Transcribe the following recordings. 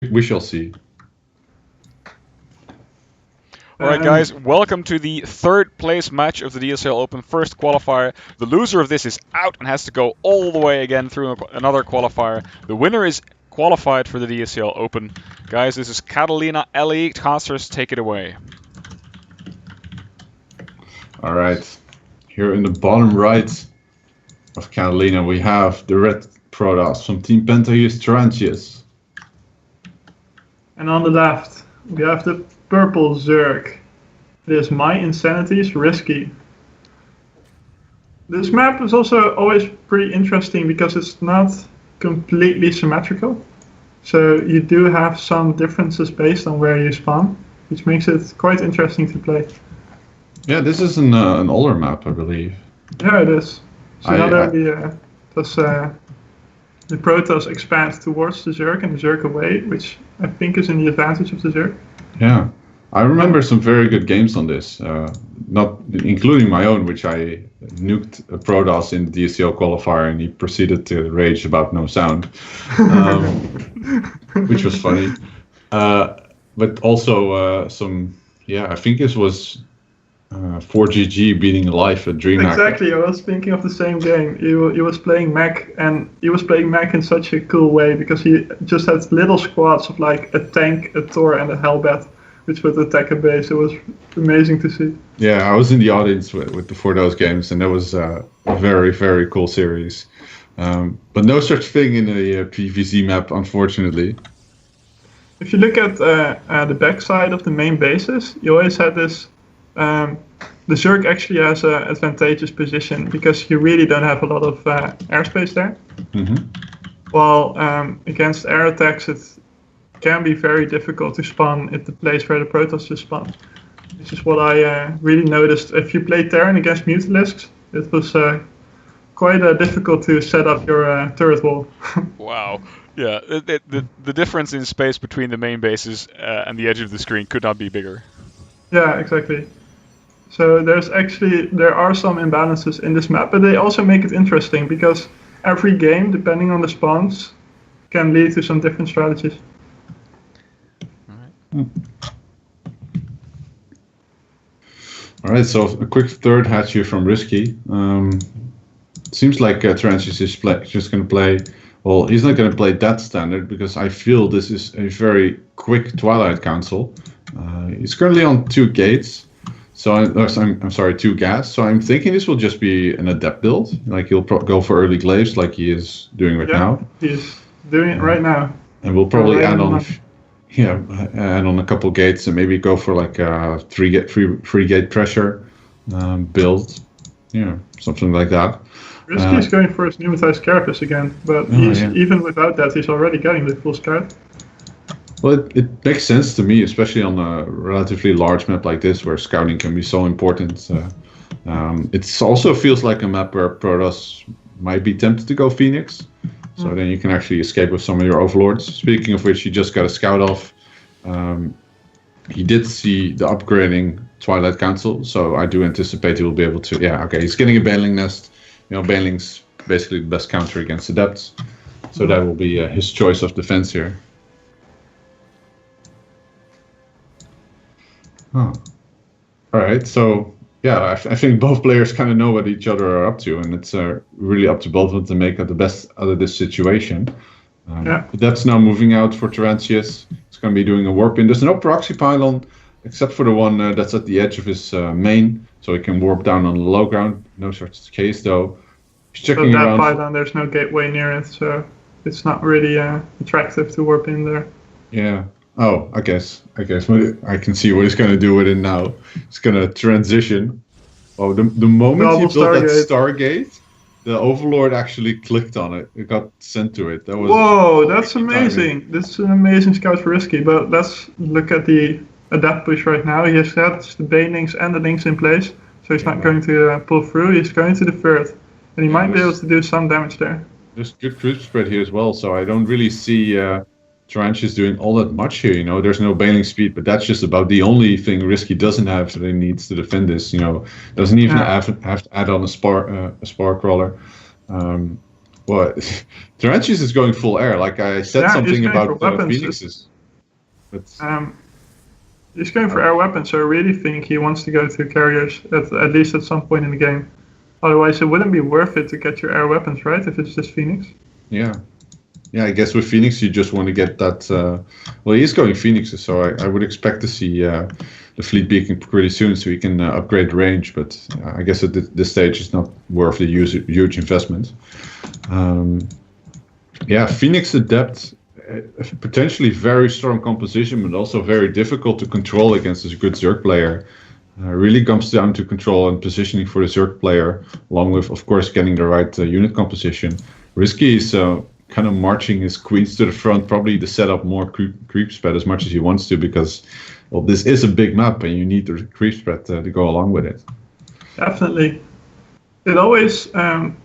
we shall see. All right, guys, welcome to the third place match of the DSCL Open first qualifier. The loser of this is out and has to go all the way again through another qualifier. The winner is qualified for the DSCL Open. Guys, this is Catalina Ellie. Casters, take it away. All right, here in the bottom right of Catalina, we have the red Protoss from Team Penta. Here's Tarrantius. And on the left, we have the purple Zerg. It is My Insanity's RiSky. This map is also always pretty interesting because it's not completely symmetrical. So you do have some differences based on where you spawn, which makes it quite interesting to play. Yeah, this is an older map, I believe. Yeah, it is. So not only does the Protoss expand towards the Zerg and the Zerg away, which I think is in the advantage of the Zerg. Yeah, I remember some very good games on this, not including my own, which I nuked a Protoss in the DSCL qualifier and he proceeded to rage about no sound, which was funny. But also I think this was 4GG beating life at DreamHack. Exactly, I was thinking of the same game. He was playing mech, and he was playing mech in such a cool way because he just had little squads of like a tank, a Thor, and a Hellbat, which would attack a base. It was amazing to see. Yeah, I was in the audience for those games, and that was a very, very cool series. But no such thing in a PvZ map, unfortunately. If you look at the backside of the main bases, you always had this. The Zerg actually has an advantageous position because you really don't have a lot of airspace there. Mm-hmm. While against air attacks, it can be very difficult to spawn at the place where the Protoss just spawn. This is what I really noticed. If you play Terran against Mutalisks, it was quite difficult to set up your turret wall. Wow. Yeah, the difference in space between the main bases and the edge of the screen could not be bigger. Yeah, exactly. So there are some imbalances in this map, but they also make it interesting because every game, depending on the spawns, can lead to some different strategies. All right, so a quick third hatch here from RiSky. Seems like Tarrantius is just going to play. Well, he's not going to play that standard because I feel this is a very quick Twilight Council. He's currently on 2 gates. So I'm sorry, 2 gas. So I'm thinking this will just be an adept build. Like he'll go for early glaives, like he is doing right now. He's doing it right now. And we'll probably add on a couple gates and maybe go for like a 3 gate pressure build. Yeah, something like that. RiSky is going for his pneumatized carapace again, but even without that, he's already getting the full scout. Well, it makes sense to me, especially on a relatively large map like this, where scouting can be so important. It also feels like a map where Protoss might be tempted to go Phoenix, so then you can actually escape with some of your overlords. Speaking of which, he just got a scout off. He did see the upgrading Twilight Council, so I do anticipate he will be able to. Yeah, okay, he's getting a Baneling Nest. You know, Baneling's basically the best counter against Adepts, so that will be his choice of defense here. Oh. All right, so yeah, I think both players kind of know what each other are up to, and it's really up to both of them to make the best out of this situation. That's now moving out for Tarrantius. It's going to be doing a warp in. There's no proxy pylon, except for the one that's at the edge of his main, so he can warp down on the low ground. No such case, though. He's checking that around. pylon, there's no gateway near it, so it's not really attractive to warp in there. Yeah. Oh, I guess I can see what he's going to do with it now. He's going to transition. Oh, the moment he built that Stargate, the Overlord actually clicked on it. It got sent to it. That was whoa, that's amazing. Timing. This is an amazing scout for RiSky, but let's look at the Adept push right now. He has got the Banelings and the Links in place, so he's not going to pull through. He's going to the third, and he might be able to do some damage there. There's good creep spread here as well, so I don't really see Tarrantius doing all that much here. You know, there's no Baneling speed, but that's just about the only thing RiSky doesn't have that he needs to defend this. You know, doesn't even have to add on a spar crawler. What? Tarrantius is going full air. Like I said Yeah, something he's going about for weapons. Phoenixes. But He's going for air weapons, so I really think he wants to go to carriers at least at some point in the game. Otherwise, it wouldn't be worth it to get your air weapons, right? If it's just Phoenix. yeah. Yeah, I guess with Phoenix you just want to get that. Well, he's going Phoenixes, so I would expect to see the fleet beacon pretty soon, so he can upgrade range. But I guess at this stage it's not worth the huge investment. Yeah, Phoenix Adept, potentially very strong composition, but also very difficult to control against this good Zerg player. Really comes down to control and positioning for the Zerg player, along with, of course, getting the right unit composition. RiSky is kind of marching his queens to the front, probably to set up more creep spread as much as he wants to, because, well, this is a big map and you need the creep spread to go along with it. Definitely. It always,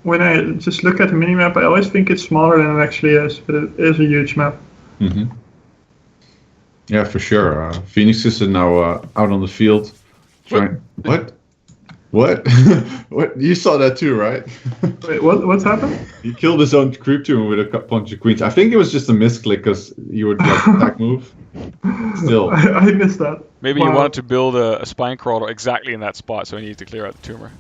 when I just look at the minimap, I always think it's smaller than it actually is, but it is a huge map. Mm-hmm. Yeah, for sure. Phoenixes are now out on the field. What? What? What? You saw that too, right? Wait, what's happened? He killed his own creep tumor with a bunch of queens. I think it was just a misclick because you would like attack move. Still. I missed that. Maybe you wanted to build a spine crawler exactly in that spot, so he needed to clear out the tumor.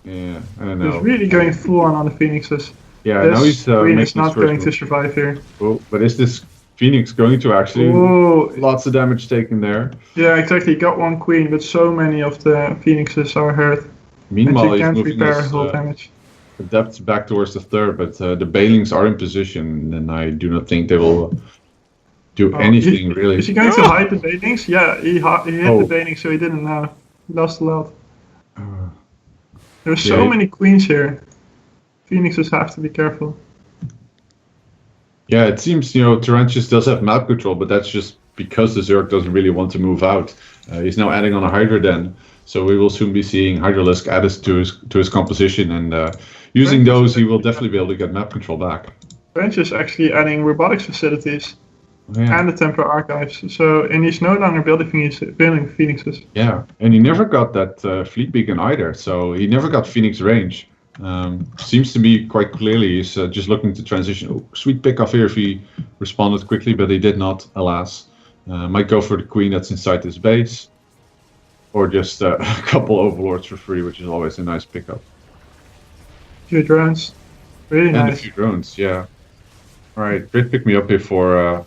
Yeah, I don't know. He's really going full on the Phoenixes. Yeah, this now he's queen is making not his first going to move. survive here. Oh, but is this Phoenix going to actually? Oh, Lots of damage taken there. yeah, exactly. He got one queen, but so many of the Phoenixes are hurt. Meanwhile, and he he's can't moving repair his whole damage. Adepts back towards the third, but the Balings are in position, and I do not think they will do anything really. Is he going to hide the Balings? Yeah, he hit the Balings, so he didn't he lost a lot. There's so many queens here. Phoenixes have to be careful. Yeah, it seems, Tarrantius does have map control, but that's just because the Zerg doesn't really want to move out. He's now adding on a Hydra Den, so we will soon be seeing Hydralisk added to his composition, and using those he will definitely be able to get map control back. Tarrantius actually adding robotics facilities Yeah. and the Temporal Archives, and he's no longer building Phoenixes. Yeah, and he never got that fleet beacon either, so he never got Phoenix range. Seems to me quite clearly he's just looking to transition. Oh, sweet pickoff here if he responded quickly, but he did not, alas. Might go for the queen that's inside his base, or just a couple overlords for free, which is always a nice pickup. Few drones, really and nice. A few drones, yeah. All right, great pick me up here for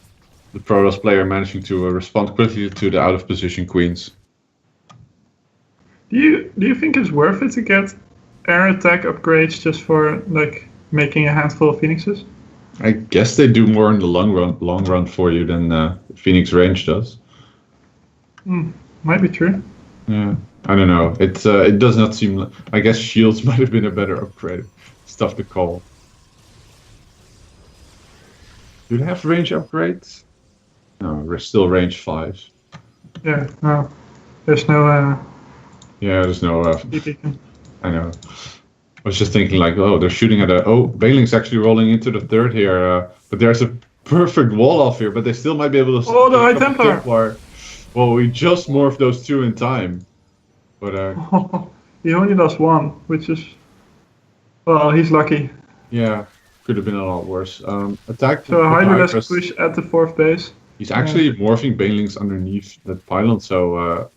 the Protoss player managing to respond quickly to the out of position queens. Do you think it's worth it to get air attack upgrades just for like making a handful of Phoenixes? I guess they do more in the long run for you than Phoenix range does. Might be true. Yeah, I don't know. It does not seem. I guess shields might have been a better upgrade. It's tough to call. Do they have range upgrades? No, we're still range 5. Yeah, no. There's no Yeah, there's no beacon. I know. I was just thinking like, oh, they're shooting at Baling's actually rolling into the third here, but there's a perfect wall off here, but they still might be able to. Oh, the High Templar! Well, we just morphed those two in time, but he only lost one, which is, well, he's lucky. Yeah, could have been a lot worse. Attack. So Hydralisk push at the 4th base. He's actually morphing Balings underneath that pylon, so.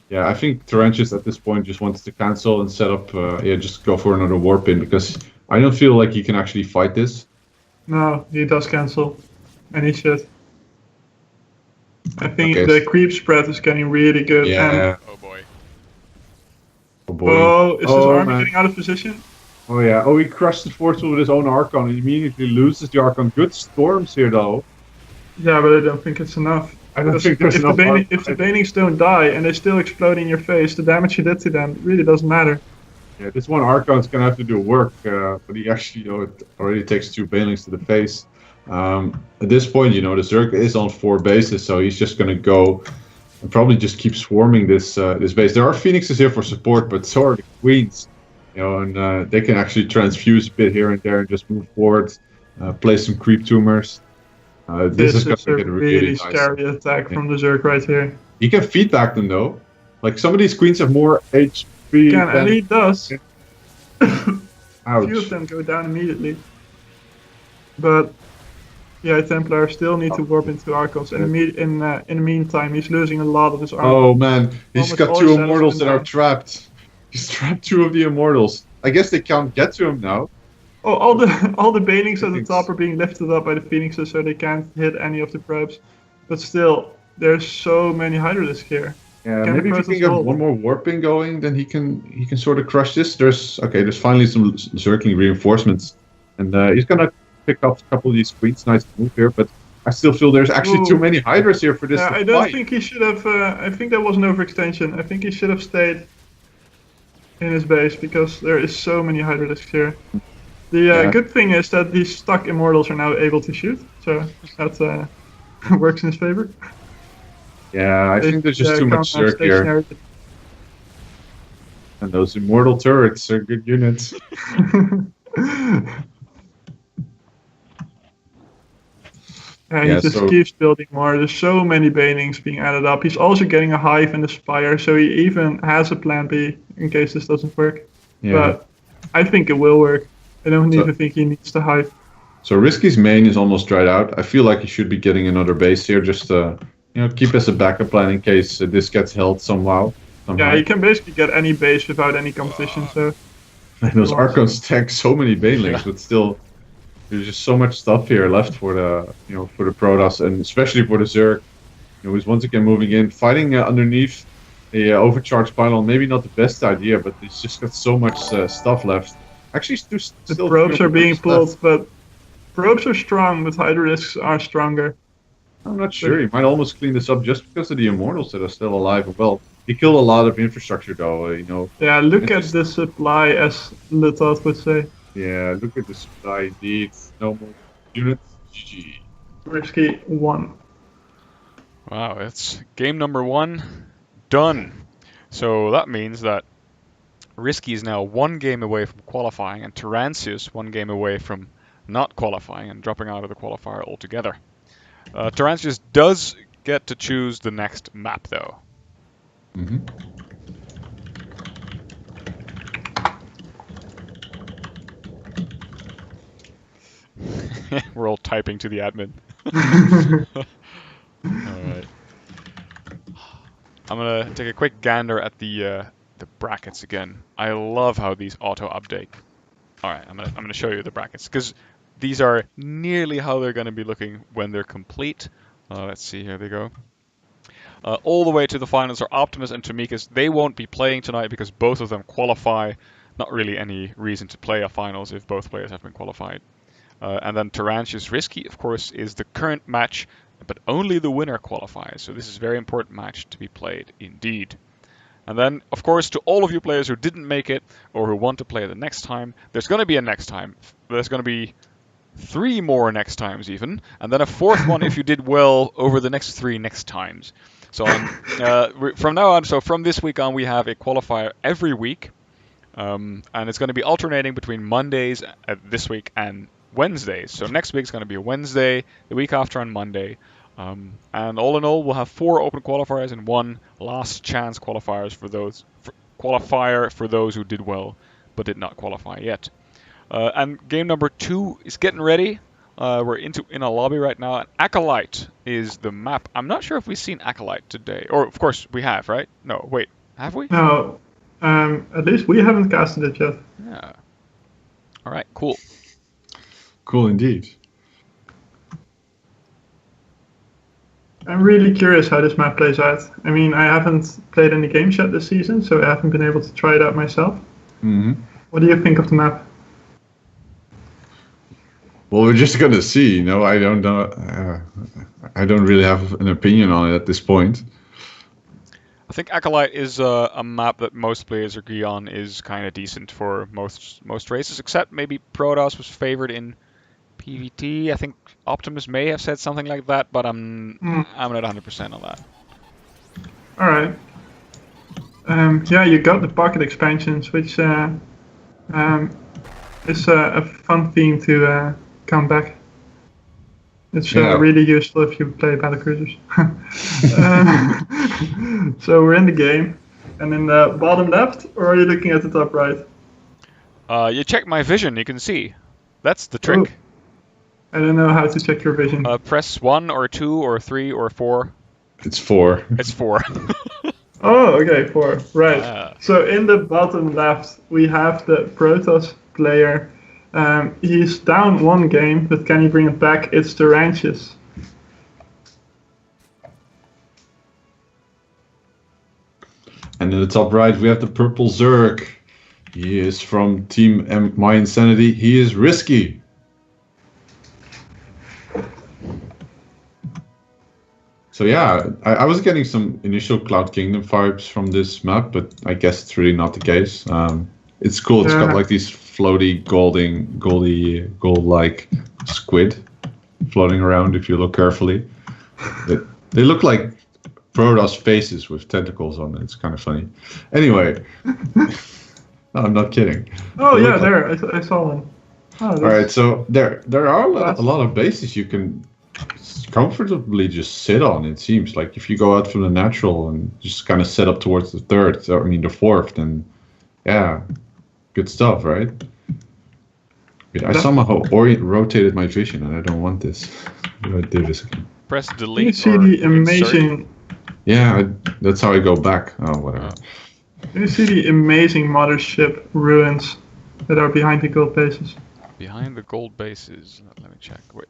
Yeah, I think Tarrantius at this point just wants to cancel and set up, just go for another warp in, because I don't feel like he can actually fight this. No, he does cancel, and he should. I think the creep spread is getting really good. Yeah. And Oh boy. Oh boy. oh, is his army getting out of position? Oh yeah. Oh, he crushed the fortress with his own Archon. He immediately loses the Archon. Good storms here though. Yeah, but I don't think it's enough. I don't think there's enough. If the Banings don't die and they still explode in your face, the damage you did to them really doesn't matter. Yeah, this one Archon's gonna have to do work, but he actually, it already takes 2 Banelings to the face. At this point, the Zerg is on 4 bases, so he's just gonna go and probably just keep swarming this base. There are Phoenixes here for support, but so are the Queens, and they can actually transfuse a bit here and there and just move forward, play some creep tumors. This is going to get really scary nice attack from the Zerg right here. He can feedback them though. Like some of these queens have more HP. And he does. Ouch. Few of them go down immediately. but yeah, Templar still need to warp into Archons. In the meantime, he's losing a lot of his armor. Oh man, he's Almost got all two his status immortals went that are down. trapped. He's trapped two of the immortals. I guess they can't get to him now. Oh, all the banelings at the Phoenix. top are being lifted up by the Phoenixes, so they can't hit any of the probes. But still, there's so many Hydralisks here. Yeah, Can the maybe if he Protoss can get hold? one more warping going, then he can sort of crush this. There's finally some circling reinforcements, and he's gonna pick up a couple of these Queen's Knights to move here. But I still feel there's actually Ooh. too many Hydras here for this Yeah, to I don't fight. think he should have. I think that was an overextension. I think he should have stayed in his base because there is so many Hydralisks here. The Yeah. good thing is that these stuck immortals are now able to shoot, so that works in his favor. Yeah, I think there's just They too can't much have Zerg here, stationary- and those immortal turrets are good units. He Yeah, just so- keeps building more. There's so many banings being added up. He's also getting a hive and a spire, so he even has a plan B in case this doesn't work. Yeah. But I think it will work. I don't So- even think he needs the hive. So RiSky's main is almost dried out. I feel like he should be getting another base here, just to keep as a backup plan in case this gets held somehow. Yeah, he can basically get any base without any competition. So And those Archons stack so many banelings, but still, there's just so much stuff here left for the for the Protoss, and especially for the Zerg. Who's once again moving in, fighting underneath a overcharged pylon. Maybe not the best idea, but it's just got so much stuff left. Actually, the still probes are being left. pulled, but probes are strong, but Hydralisks are stronger. I'm not sure. He might almost clean this up just because of the immortals that are still alive. Well, he killed a lot of infrastructure, though. Yeah, look at Just- the supply, as Lutot would say. Yeah, look at the supply indeed. No more units. GG. RiSky 1. Wow, it's game number 1 done. So that means that RiSky is now 1 game away from qualifying, and Tarrantius 1 game away from not qualifying and dropping out of the qualifier altogether. Tarrantius does get to choose the next map, though. Mm-hmm. We're all typing to the admin. Alright. I'm gonna take a quick gander at the brackets again. I love how these auto-update. Alright, I'm gonna show you the brackets, because these are nearly how they're gonna be looking when they're complete. Let's see, here they go. All the way to the finals are Optimus and Tamikis. They won't be playing tonight because both of them qualify. Not really any reason to play a finals if both players have been qualified. And then Tarrantius RiSky, of course, is the current match, but only the winner qualifies. So this is a very important match to be played indeed. And then, of course, to all of you players who didn't make it or who want to play the next time, there's going to be a next time. There's going to be 3 more next times even, and then a 4th one if you did well over the next 3 next times. So from now on, so from this week on, we have a qualifier every week, and it's going to be alternating between Mondays this week and Wednesdays. So next week's going to be a Wednesday, the week after on Monday, and all in all, we'll have 4 open qualifiers and 1 last chance qualifier for those who did well but did not qualify yet. And game number 2 is getting ready. We're in a lobby right now. And Acolyte is the map. I'm not sure if we've seen Acolyte today. Or, of course, we have, right? No, wait. Have we? No, at least we haven't casted it yet. Yeah. All right, cool. Cool indeed. I'm really curious how this map plays out. I mean, I haven't played any games yet this season, so I haven't been able to try it out myself. Mm-hmm. What do you think of the map? Well, we're just gonna see. I don't know. I don't really have an opinion on it at this point. I think Acolyte is a map that most players agree on is kind of decent for most races, except maybe Protoss was favored in PvT. I think Optimus may have said something like that, but I'm not 100% on that. All right. Yeah, you got the pocket expansions, which is a fun theme to come back. It's really useful if you play battlecruisers. So we're in the game, and in the bottom left, or are you looking at the top right? You check my vision, you can see. That's the trick. I don't know how to check your vision. Press 1 or 2 or 3 or 4. It's 4. It's 4. Oh, okay, 4. Right. So in the bottom left, we have the Protoss player. He's down 1 game, but can he bring it back? It's Tarrantius. And in the top right, we have the purple Zerg. He is from Team My Insanity. He is RiSky. So yeah, I was getting some initial Cloud Kingdom vibes from this map, but I guess it's really not the case. It's cool. It's got like these floaty gold-like squid floating around if you look carefully. They look like Protoss faces with tentacles on it. It's kind of funny. Anyway, no, I'm not kidding. Oh yeah, there I saw one. Oh, all right, so there are a lot of bases you can comfortably just sit on. It seems like if you go out from the natural and just kind of set up towards the the fourth, then yeah, good stuff, right? Wait, I somehow rotated my vision and I don't want this. I do this again. Press delete. You see the amazing. Insert. Yeah, that's how I go back. Oh, whatever. You see the amazing mothership ruins that are behind the gold bases. Behind the gold bases. Let me check. Wait,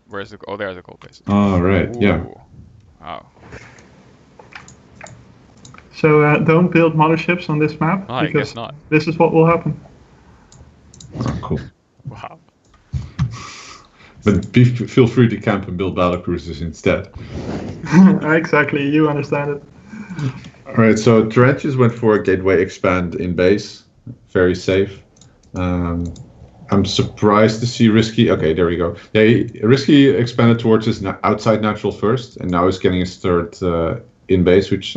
where's the? Oh, there's the gold bases. Oh, right. Ooh. Yeah. Wow. So don't build motherships on this map. I guess not. This is what will happen. Oh, cool. Wow. But feel free to camp and build battlecruisers instead. Exactly, you understand it. All right, so Tarrantius went for a gateway expand in base, very safe. I'm surprised to see RiSky. Okay, there we go. Yeah, RiSky expanded towards his outside natural first, and now he's getting his third in base, which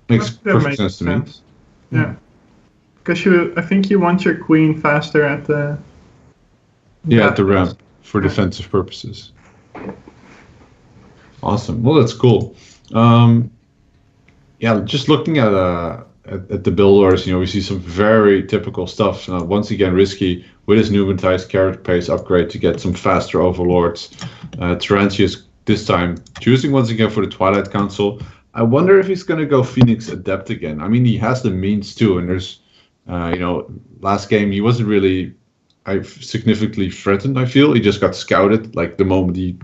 makes perfect sense to me. Yeah, because I think you want your queen faster at the. Yeah, at the ramp for defensive purposes. Awesome. Well, that's cool. Yeah, just looking at the build orders, we see some very typical stuff. Once again, RiSky with his pneumatized carapace upgrade to get some faster overlords. Tarrantius this time choosing once again for the Twilight Council. I wonder if he's going to go Phoenix Adept again. I mean, he has the means too, and there's, last game he wasn't really significantly threatened. I feel he just got scouted like the moment he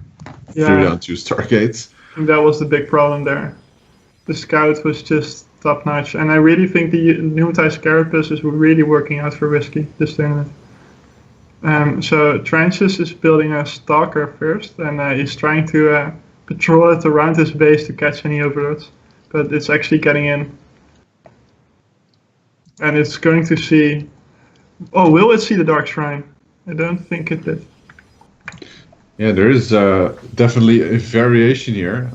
threw down 2 Stargates. And that was the big problem there. The scout was just top notch, and I really think the pneumatized carapaces were really working out for RiSky this tournament. So Tarrantius is building a stalker first, and he's trying to patrol it around his base to catch any overlords, but it's actually getting in. And it's going to see. Oh, will it see the Dark Shrine? I don't think it did. Yeah, there is definitely a variation here,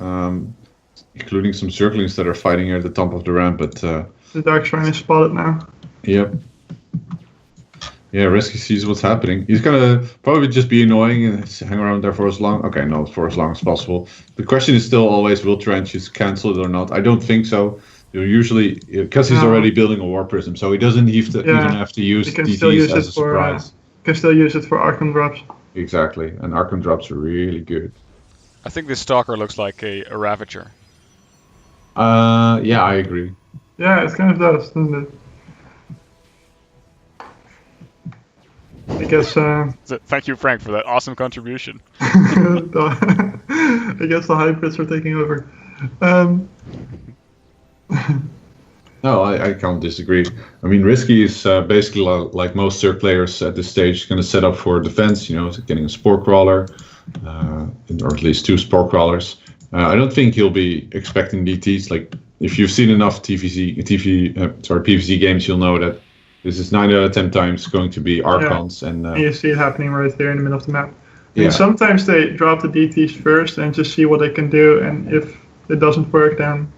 including some circlings that are fighting here at the top of the ramp. But the Dark Shrine is spotted now. Yep. Yeah, RiSky sees what's happening. He's gonna probably just be annoying and hang around there for as long. Okay, no, for as long as possible. The question is still always, will Tarrantius cancel it or not? I don't think so. Usually, because he's already building a War Prism, so he doesn't even have to use DTs as a surprise. Can still use it for Archon drops. Exactly, and Archon drops are really good. I think this Stalker looks like a Ravager. Yeah, I agree. Yeah, it kind of does, doesn't it? I guess. Thank you, Frank, for that awesome contribution. I guess the hybrids are taking over. No, I can't disagree. I mean, RiSky is basically like most Zerg players at this stage, going to set up for defense. Getting a Spore Crawler, or at least 2 Spore Crawlers. I don't think he'll be expecting DTs. Like, if you've seen enough PvZ games, you'll know that this is 9 out of 10 times going to be Archons. And you see it happening right there in the middle of the map. And sometimes they drop the DTs first and just see what they can do, and if it doesn't work, then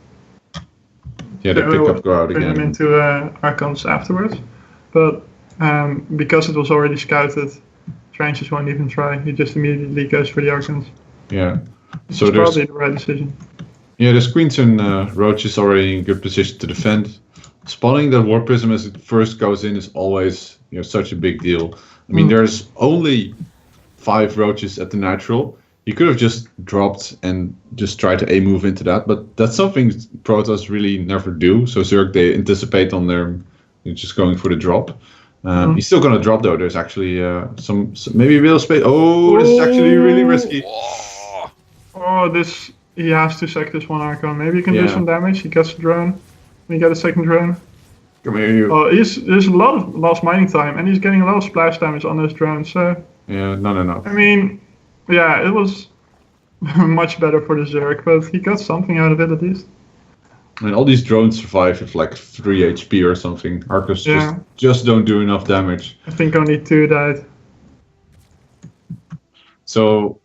they go out again. Turn them into Archons afterwards. But because it was already scouted, Tarrantius won't even try. He just immediately goes for the Archons. Yeah. So it's probably the right decision. Yeah, the Queens and Roach is already in good position to defend. Spawning the War Prism as it first goes in is always such a big deal. I mean, there's only 5 roaches at the natural. He could have just dropped and just tried to A-move into that, but that's something Protoss really never do. So Zerg, they anticipate on their just going for the drop. He's still going to drop, though. There's actually some maybe real space. Oh, this is actually really risky. Oh, this... He has to sack this one Archon. Maybe he can do some damage. He gets a drone. We get a second drone. Come here, you. Oh, there's a lot of lost mining time, and he's getting a lot of splash damage on those drones. So yeah, no. I mean, yeah, it was much better for the Zerg, but he got something out of it at least. And all these drones survive with like 3 HP or something. Arcos just don't do enough damage. I think only 2 died. So.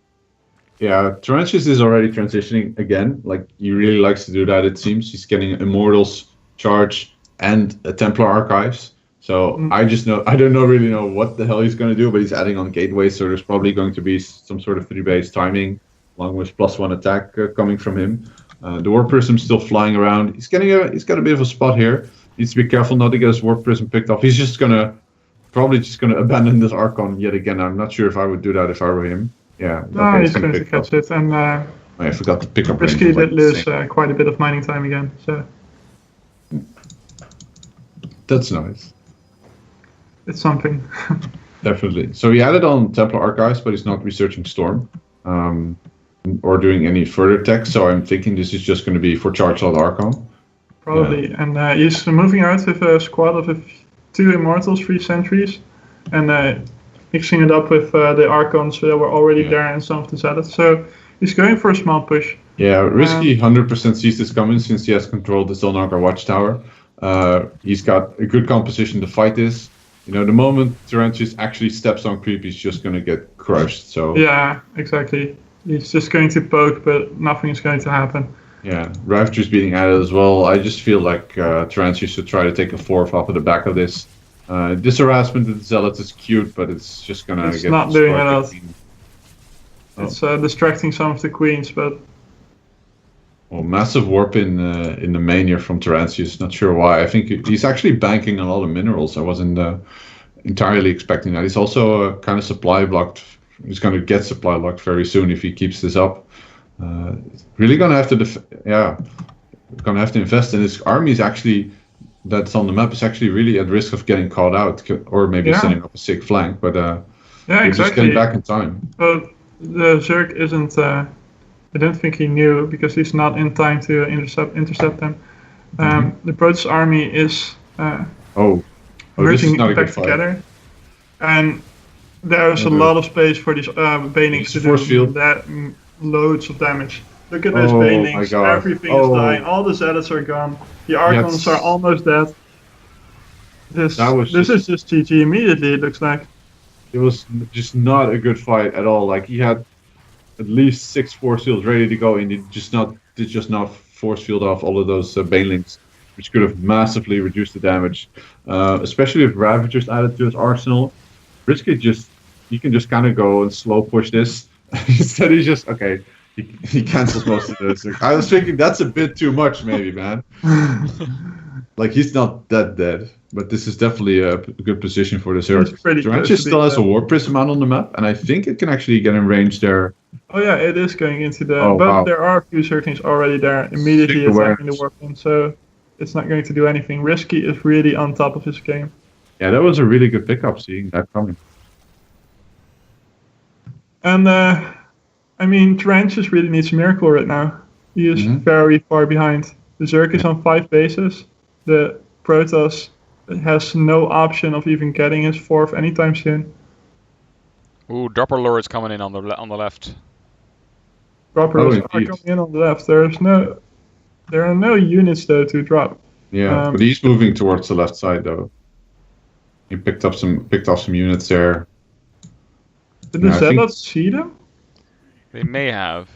Yeah, Tarrantius is already transitioning again. Like, he really likes to do that, it seems. He's getting Immortals, Charge, and a Templar Archives. So I don't really know what the hell he's going to do, but he's adding on Gateways, so there's probably going to be some sort of 3-base timing, along with +1 attack coming from him. The Warp Prism's still flying around. He's got a bit of a spot here. Needs to be careful not to get his Warp Prism picked off. He's probably just going to abandon this Archon yet again. I'm not sure if I would do that if I were him. Yeah, no, he's going to catch it, and I forgot to pick up. RiSky did lose quite a bit of mining time again, so that's nice. It's something. Definitely. So he added on Templar Archives, but he's not researching Storm or doing any further tech. So I'm thinking this is just going to be for Charge Lot Archon. Probably, and he's moving out with a squad of 2 Immortals, 3 Sentries, and mixing it up with the Archons that were already there and some of the Zealots. So he's going for a small push. Yeah, RiSky 100% sees this coming since he has controlled the Zilnagar Watchtower. He's got a good composition to fight this. You know, the moment Tarrantius actually steps on creep, he's just going to get crushed. So yeah, exactly. He's just going to poke, but nothing is going to happen. Yeah, Ravager's being added as well. I just feel like Tarrantius should try to take a 4th off of the back of this. This harassment with the Zealots is cute, but it's just gonna it's get not doing a lot. It's distracting some of the queens, but massive warp in the main here from Tarrantius. Not sure why. I think he's actually banking a lot of minerals. I wasn't entirely expecting that. He's also kind of supply blocked. He's going to get supply blocked very soon if he keeps this up. Really gonna have to gonna have to invest in his army. Is actually that's on the map is actually really at risk of getting caught out, or maybe setting up a sick flank. But just getting back in time. But the Zerg isn't. I don't think he knew because he's not in time to intercept them. The Protoss army is merging back together, and there's a lot of space for these banelings to do that. Loads of damage. Look at those banelings. Everything is dying. All the Zealots are gone. The Archons are almost dead. This is just GG immediately, it looks like. It was just not a good fight at all. Like, he had at least 6 force fields ready to go, and he did just not force field off all of those banelings, which could have massively reduced the damage. Especially if Ravagers added to his arsenal. RiSky he can just kind of go and slow push this. Instead, he's just he cancels most of this. I was thinking that's a bit too much, maybe, man. Like, he's not that dead, but this is definitely a good position for the Zerg. Tarrantius still has a Warp Prism out on the map, and I think it can actually get in range there. Oh yeah, it is going into the. There are a few Zerglings already there, immediately attacking the Warp Prism, so it's not going to do anything. RiSky is really on top of his game. Yeah, that was a really good pickup, seeing that coming. And I mean, Tarrantius really needs a miracle right now. He is very far behind. The Zerg is on 5 bases. The Protoss has no option of even getting his 4th anytime soon. Ooh, Dropper Lure is coming in on the left. Droppers are coming in on the left. There are no units though to drop. Yeah, but he's moving towards the left side though. He picked off some units there. Did the Zealots see them? They may have.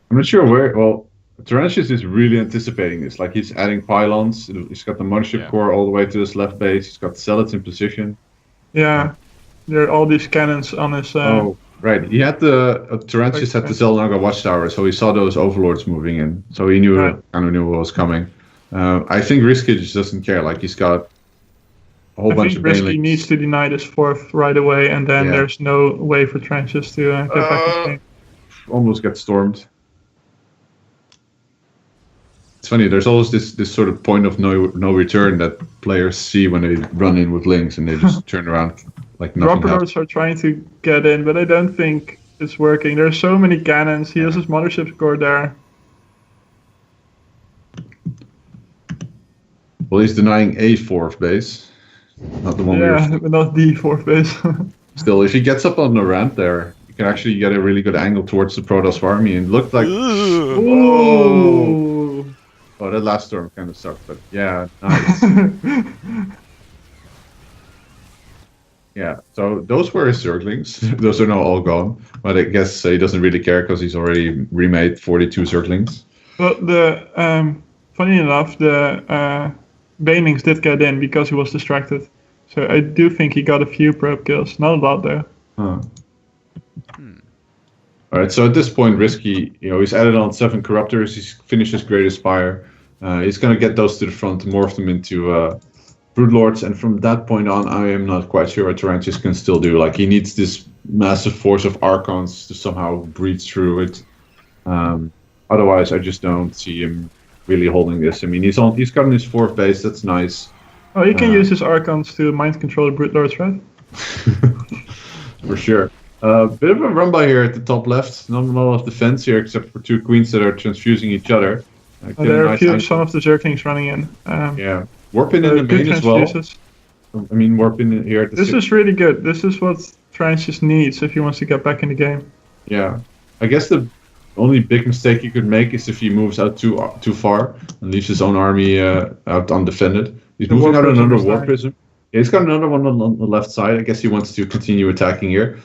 I'm not sure where. Well, Tarrantius is really anticipating this. Like, he's adding pylons. He's got the Mothership Core all the way to his left base. He's got Zealots in position. Yeah, there are all these cannons on his. Right. He had Tarrantius had the Zilnagar Watchtower, so he saw those Overlords moving in. So he kind of knew what was coming. I think RiSky just doesn't care. Like, he's got a whole I bunch think of RiSky banelings. needs to deny this 4th right away, and then Yeah. there's no way for Tarrantius to get back in the game. Almost get stormed. It's funny. There's always this sort of point of no return that players see when they run in with links, and they just turn around like nothing Dropper happened. lords are trying to get in, but I don't think it's working. There's so many cannons. He has his mothership core there. Well, he's denying a 4th base, not the one we Yeah, were. but not the 4th base. Still, if he gets up on the ramp there, you can actually get a really good angle towards the Protoss army, and it looked like. Ooh. Oh, that last storm kind of sucked, but yeah, nice. Yeah, so those were his Zerglings. Those are now all gone, but I guess he doesn't really care because he's already remade 42 Zerglings. But funny enough, the banelings did get in because he was distracted. So I do think he got a few probe kills, not a lot though. Huh. All right, so at this point, RiSky, he's added on 7 Corruptors. He's finished his Great Aspire. He's going to get those to the front, morph them into Broodlords, and from that point on, I am not quite sure what Tarrantius can still do. Like, he needs this massive force of Archons to somehow breach through it. Otherwise, I just don't see him really holding this. I mean, he's gotten his 4th base. That's nice. Oh, he can use his Archons to mind control the Broodlords, right? For sure. Bit of a run by here at the top left. Not a lot of defense here, except for 2 queens that are transfusing each other. There are some of the Zerglings running in. Yeah. Warp in the main as well. transfuses. I mean, warp in here at the This is really good. This is what Tarrantius needs if he wants to get back in the game. Yeah. I guess the only big mistake he could make is if he moves out too far and leaves his own army out undefended. He's The moving War out Prism another is War dying. Prism. Yeah, he's got another one on the left side. I guess he wants to continue attacking here.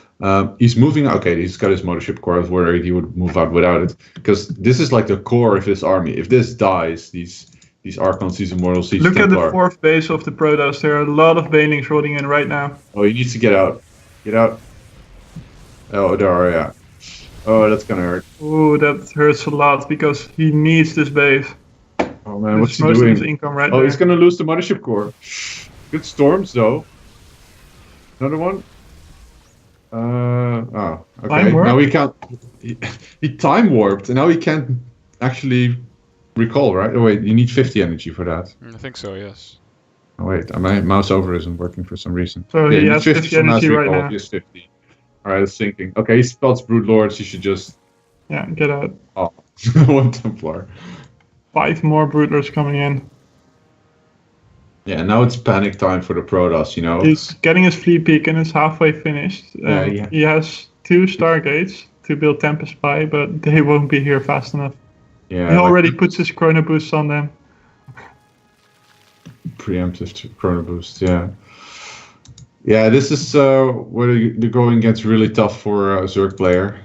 He's moving. Okay, he's got his mothership core. I was worried he would move out without it, because this is like the core of his army. If this dies, these Archons, these Immortal Siege Look at Templar. the 4th base of the Protoss. There are a lot of banelings rolling in right now. Oh, he needs to get out. Get out. Oh, there are, yeah. Oh, that's gonna hurt. Ooh, that hurts a lot because he needs this base. Oh man, what's It's he most doing? of his income right Oh, there. he's gonna lose the mothership core. Good storms though. Another one. Oh, okay. Time warp? Now he can't. He time warped, and now he can't actually recall, right? Oh wait, you need 50 energy for that. I think so, yes. Oh wait, my mouse over isn't working for some reason. So Yeah, he you has need 50 for mass energy right recall. now. He has 50. All right, it's thinking. Okay, he spots Broodlords. He should just. Yeah, get out. Oh, one Templar. 5 more Broodlords coming in. Yeah, now it's panic time for the Protoss. He's getting his fleet peak and it's halfway finished. Yeah. He has 2 Stargates to build Tempest by, but they won't be here fast enough. Yeah, He already like, puts his Chrono Boosts on them. preemptive Chrono Boost. Yeah. Yeah, this is where the going gets really tough for a Zerg player.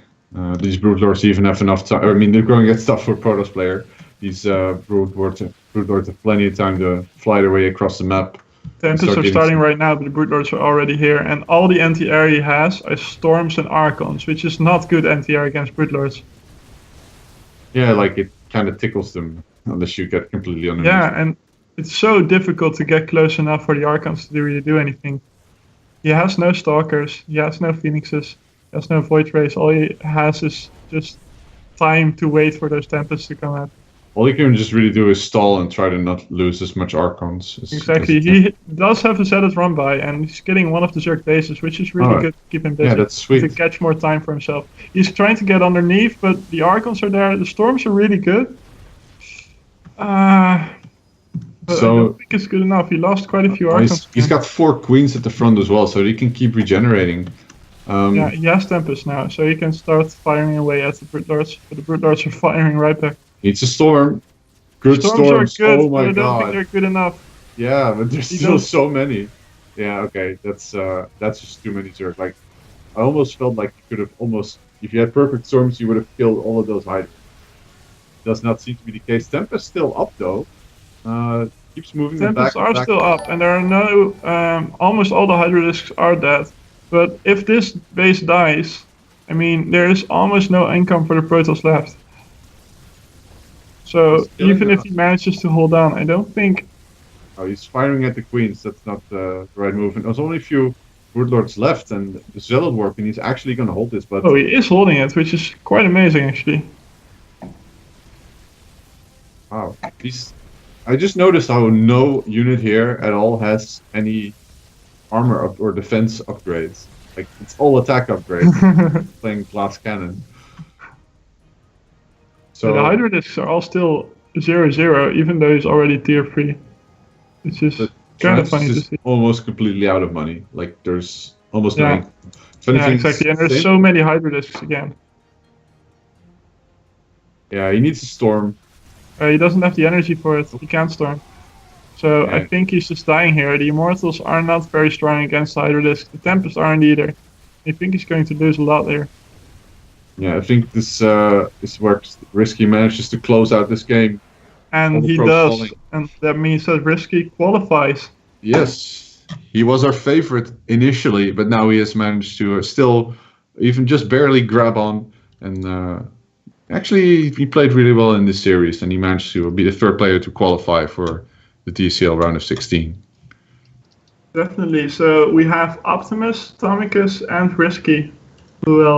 These Broodlords even have enough time. I mean, the going gets tough for a Protoss player. These Broodlords have plenty of time to fly their way across the map. Tempests are starting right now, but the Broodlords are already here. And all the anti-air he has are Storms and Archons, which is not good anti-air against Broodlords. Yeah, like it kind of tickles them unless you get completely underneath. Yeah, and it's so difficult to get close enough for the Archons to really do anything. He has no Stalkers, he has no Phoenixes, he has no Void Rays. All he has is just time to wait for those Tempests to come out. All you can just really do is stall and try to not lose as much Archons. Exactly. He does have a Zealot run by, and he's getting one of the Zerg bases, which is really good to keep him busy. Yeah, that's sweet. To catch more time for himself. He's trying to get underneath, but the Archons are there. The Storms are really good. But I don't think it's good enough. He lost quite a few Archons. He's got 4 Queens at the front as well, so he can keep regenerating. Yeah, he has Tempest now, so he can start firing away at the Broodlords. But the Broodlords are firing right back. Needs a storm. Good Storms are good, Oh my but I don't think god. they're good enough. Yeah, but there's still so many. Yeah, okay, that's just too many Zerg. Like, I almost felt like you could have almost, if you had perfect storms, you would have killed all of those Hydras. Does not seem to be the case. Tempest still up though. Keeps moving them back. Tempests are still up, and there are no. Almost all the Hydralisks are dead. But if this base dies, I mean, there is almost no income for the Protoss left. So even if he manages to hold on, I don't think Oh, he's firing at the queens. That's not the right move. And there's only a few Broodlords left, and the Zealot Warp, and he's actually going to hold this. But Oh, he is holding it, which is quite amazing, actually. wow, I just noticed how no unit here at all has any armor up or defense upgrades. Like, it's all attack upgrades. Playing glass cannon. So the Hydra discs are all still 0-0, even though he's already tier 3. Which is kind of funny to see. Almost completely out of money. Like, there's almost no income. Yeah, exactly. And there's so many Hydra discs again. Yeah, he needs a storm. He doesn't have the energy for it. He can't storm. So I think he's just dying here. The Immortals are not very strong against the Hydra discs. The Tempests aren't either. I think he's going to lose a lot there. Yeah, I think this is where RiSky manages to close out this game. And he does, falling. And that means that RiSky qualifies. Yes, he was our favorite initially, but now he has managed to still even just barely grab on. And actually, he played really well in this series, and he managed to be the third player to qualify for the DSCL round of 16. Definitely. So we have Optimus, Tomicus, and RiSky, who will